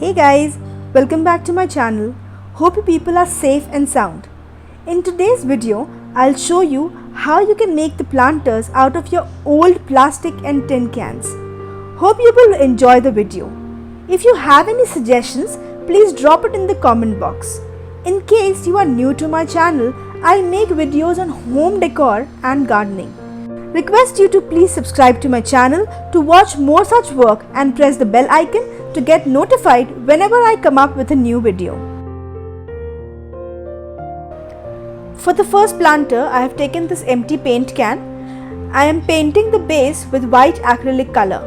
Hey guys, welcome back to my channel. Hope you people are safe and sound. In today's video, I'll show you how you can make the planters out of your old plastic and tin cans. Hope you will enjoy the video. If you have any suggestions, please drop it in the comment box. In case you are new to my channel, I make videos on home decor and gardening. Request you to please subscribe to my channel to watch more such work and press the bell icon to get notified whenever I come up with a new video. For the first planter, I have taken this empty paint can. I am painting the base with white acrylic color.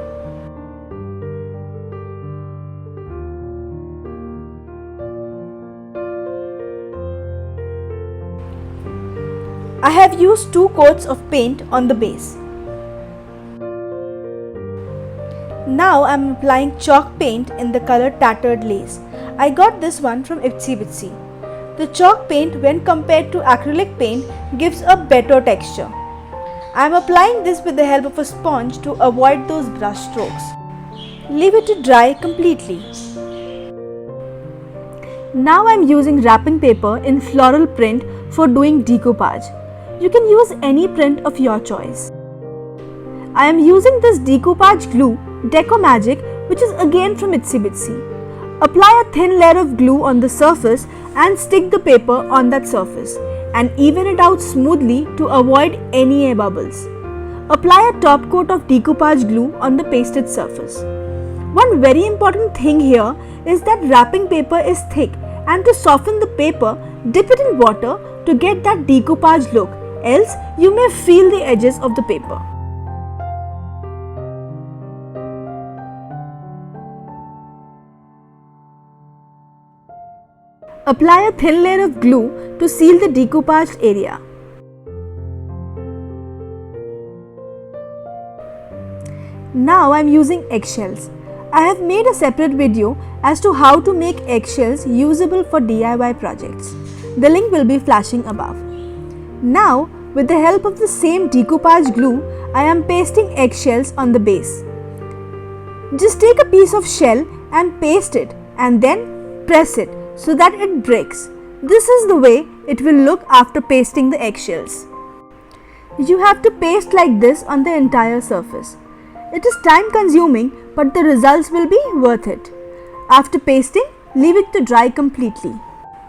I have used 2 coats of paint on the base. Now I am applying chalk paint in the color Tattered Lace. I got this one from Itsy Bitsy. The chalk paint when compared to acrylic paint gives a better texture. I am applying this with the help of a sponge to avoid those brush strokes. Leave it to dry completely. Now I am using wrapping paper in floral print for doing decoupage. You can use any print of your choice. I am using this decoupage glue Deco Magic, which is again from Itsy Bitsy. Apply a thin layer of glue on the surface and stick the paper on that surface and even it out smoothly to avoid any air bubbles. Apply a top coat of decoupage glue on the pasted surface. One very important thing here is that wrapping paper is thick, and to soften the paper, dip it in water to get that decoupage look, else you may feel the edges of the paper. Apply a thin layer of glue to seal the decoupaged area. Now I am using eggshells. I have made a separate video as to how to make eggshells usable for DIY projects. The link will be flashing above. Now, with the help of the same decoupage glue, I am pasting eggshells on the base. Just take a piece of shell and paste it and then press it so that it breaks. This is the way it will look after pasting the eggshells. You have to paste like this on the entire surface. It is time consuming, but the results will be worth it. After pasting, leave it to dry completely.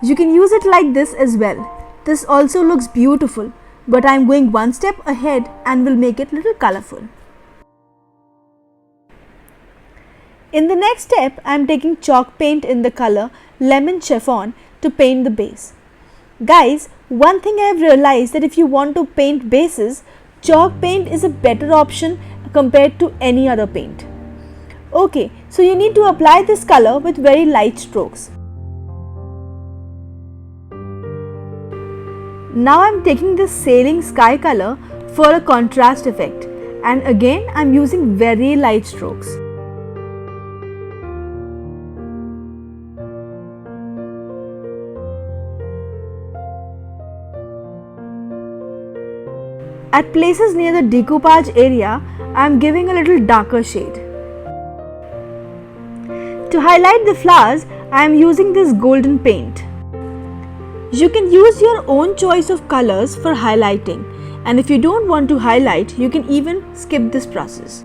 You can use it like this as well. This also looks beautiful, but I am going one step ahead and will make it a little colorful. In the next step, I am taking chalk paint in the color Lemon Chiffon to paint the base. Guys, one thing I have realized that if you want to paint bases, chalk paint is a better option compared to any other paint. Okay, so you need to apply this color with very light strokes. Now I am taking this Sailing Sky color for a contrast effect, and again I am using very light strokes. At places near the decoupage area, I am giving a little darker shade. To highlight the flowers, I am using this golden paint. You can use your own choice of colors for highlighting, and if you don't want to highlight, you can even skip this process.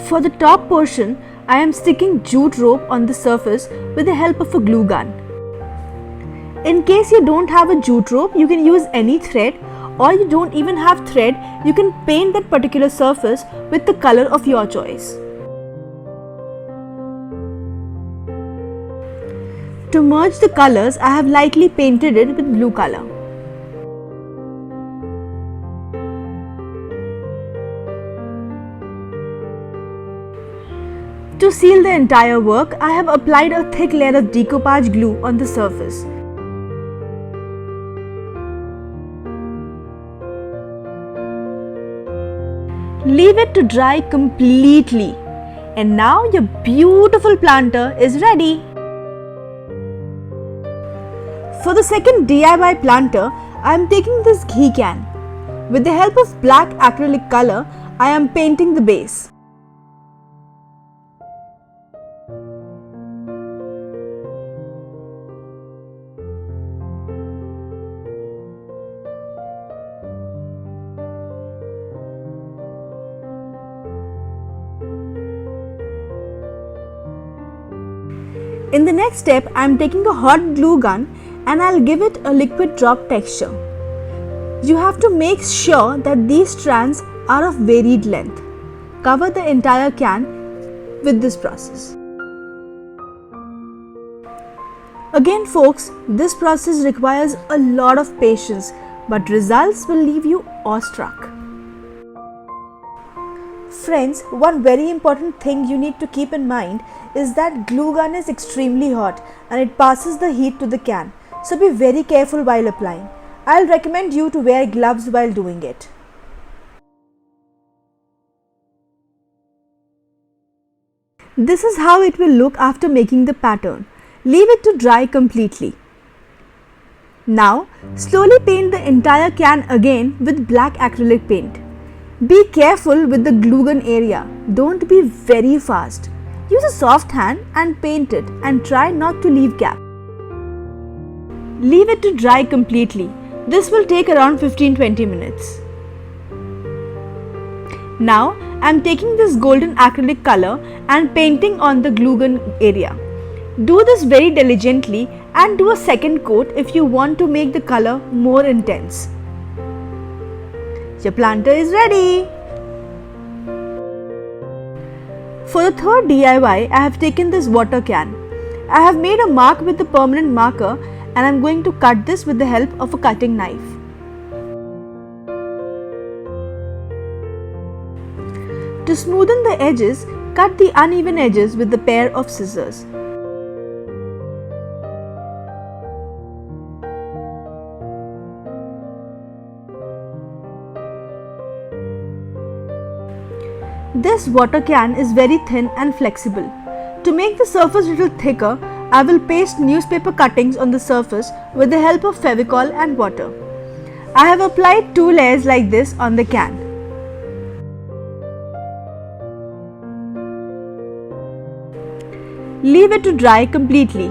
For the top portion, I am sticking jute rope on the surface with the help of a glue gun. In case you don't have a jute rope, you can use any thread, or you don't even have thread, you can paint that particular surface with the color of your choice. To merge the colors, I have lightly painted it with blue color. To seal the entire work, I have applied a thick layer of decoupage glue on the surface. Leave it to dry completely. And now your beautiful planter is ready. For the second DIY planter, I am taking this ghee can. With the help of black acrylic color, I am painting the base. In the next step, I am taking a hot glue gun and I'll give it a liquid drop texture. You have to make sure that these strands are of varied length. Cover the entire can with this process. Again folks, this process requires a lot of patience, but results will leave you awestruck. Friends, one very important thing you need to keep in mind is that glue gun is extremely hot and it passes the heat to the can, so be very careful while applying. I'll recommend you to wear gloves while doing it. This is how it will look after making the pattern. Leave it to dry completely. Now, slowly paint the entire can again with black acrylic paint. Be careful with the glue gun area. Don't be very fast. Use a soft hand and paint it and try not to leave gap. Leave it to dry completely. This will take around 15-20 minutes. Now I am taking this golden acrylic color and painting on the glue gun area. Do this very diligently and do a second coat if you want to make the color more intense. Your planter is ready. For the third DIY, I have taken this water can. I have made a mark with the permanent marker and I am going to cut this with the help of a cutting knife. To smoothen the edges, cut the uneven edges with the pair of scissors. This water can is very thin and flexible. To make the surface a little thicker, I will paste newspaper cuttings on the surface with the help of Fevicol and water. I have applied 2 layers like this on the can. Leave it to dry completely.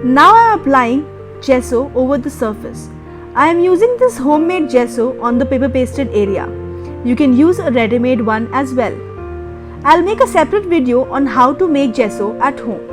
Now I am applying gesso over the surface. I am using this homemade gesso on the paper pasted area. You can use a ready-made one as well. I'll make a separate video on how to make gesso at home.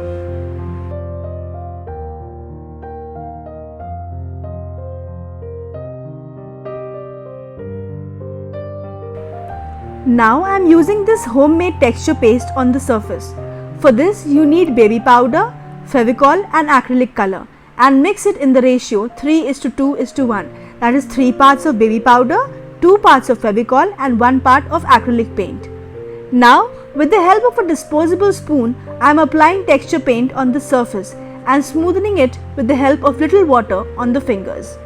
Now I am using this homemade texture paste on the surface. For this you need baby powder, Fevicol and acrylic color, and mix it in the ratio 3:2:1. That is 3 parts of baby powder, 2 parts of Fevicol and 1 part of acrylic paint. Now with the help of a disposable spoon, I am applying texture paint on the surface and smoothing it with the help of little water on the fingers.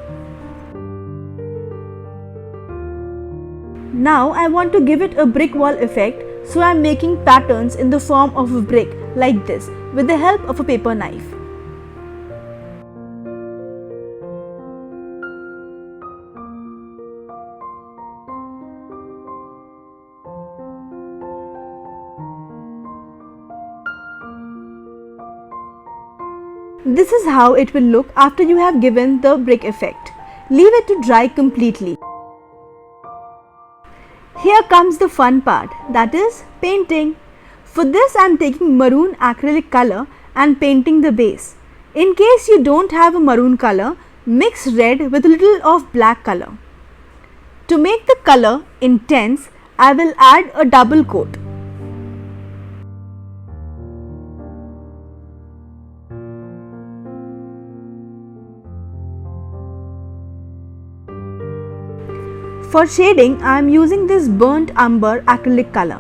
Now I want to give it a brick wall effect, so I am making patterns in the form of a brick like this with the help of a paper knife. This is how it will look after you have given the brick effect. Leave it to dry completely. Here comes the fun part, that is painting. For this I am taking maroon acrylic color and painting the base. In case you don't have a maroon color, mix red with a little of black color. To make the color intense, I will add a double coat. For shading, I am using this burnt umber acrylic color.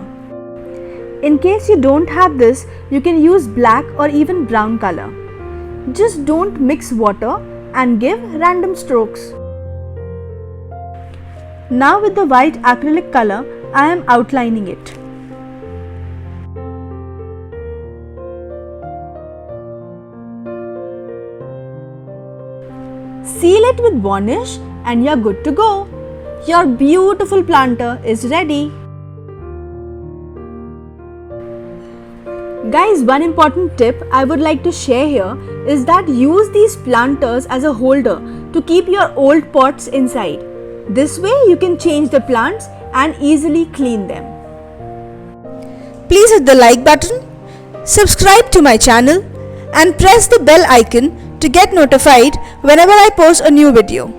In case you don't have this, you can use black or even brown color. Just don't mix water and give random strokes. Now with the white acrylic color, I am outlining it. seal it with varnish and you're good to go. Your beautiful planter is ready. Guys, one important tip I would like to share here is that use these planters as a holder to keep your old pots inside. This way you can change the plants and easily clean them. Please hit the like button, subscribe to my channel and press the bell icon to get notified whenever I post a new video.